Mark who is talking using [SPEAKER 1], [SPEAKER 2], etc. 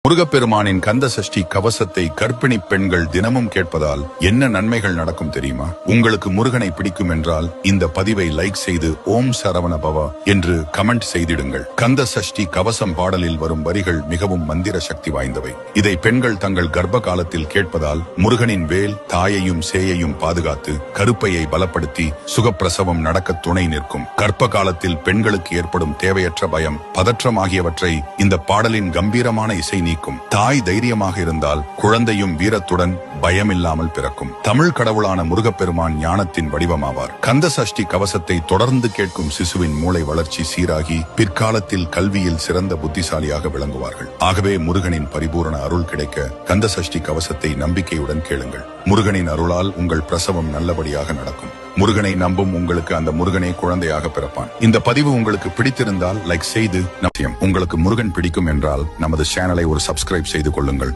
[SPEAKER 1] முருகப்பெருமானின் கந்த சஷ்டி கவசத்தை கர்ப்பிணி பெண்கள் தினமும் கேட்பதால் என்ன நன்மைகள் நடக்கும் தெரியுமா? உங்களுக்கு முருகனை பிடிக்கும் என்றால் இந்த பதிவை லைக் செய்து ஓம் சரவண பவ என்று கமெண்ட் செய்திடுங்கள். கந்த சஷ்டி கவசம் பாடலில் வரும் வரிகள் மிகவும் மந்திர சக்தி வாய்ந்தவை. இதை பெண்கள் தங்கள் கர்ப்ப காலத்தில் கேட்பதால் முருகனின் வேல் தாயையும் சேயையும் பாதுகாத்து கருப்பையை பலப்படுத்தி சுகப்பிரசவம் நடக்க துணை நிற்கும். கர்ப்ப காலத்தில் பெண்களுக்கு ஏற்படும் தேவையற்ற பயம், பதற்றம் ஆகியவற்றை இந்த பாடலின் கம்பீரமான இசை நீக்கும். தாய் தைரியமாக இருந்தால் குழந்தையும் வீரத்துடன் பயமில்லாமல் பிறக்கும். தமிழ் கடவுளான முருகப்பெருமான் ஞானத்தின் வடிவமாவார். கந்த சஷ்டி கவசத்தை தொடர்ந்து கேட்கும் சிசுவின் மூளை வளர்ச்சி சீராகி பிற்காலத்தில் கல்வியில் சிறந்த புத்திசாலியாக விளங்குவார்கள். ஆகவே முருகனின் பரிபூரண அருள் கிடைக்க கந்த சஷ்டி கவசத்தை நம்பிக்கையுடன் கேளுங்கள். முருகனின் அருளால் உங்கள் பிரசவம் நல்லபடியாக நடக்கும். முருகனை நம்பும் உங்களுக்கு அந்த முருகனே குழந்தையாக பிறப்பான். இந்த பதிவு உங்களுக்கு பிடித்திருந்தால் லைக் செய்து, உங்களுக்கு முருகன் பிடிக்கும் என்றால் நமது சேனலை ஒரு சப்ஸ்கிரைப் செய்து கொள்ளுங்கள்.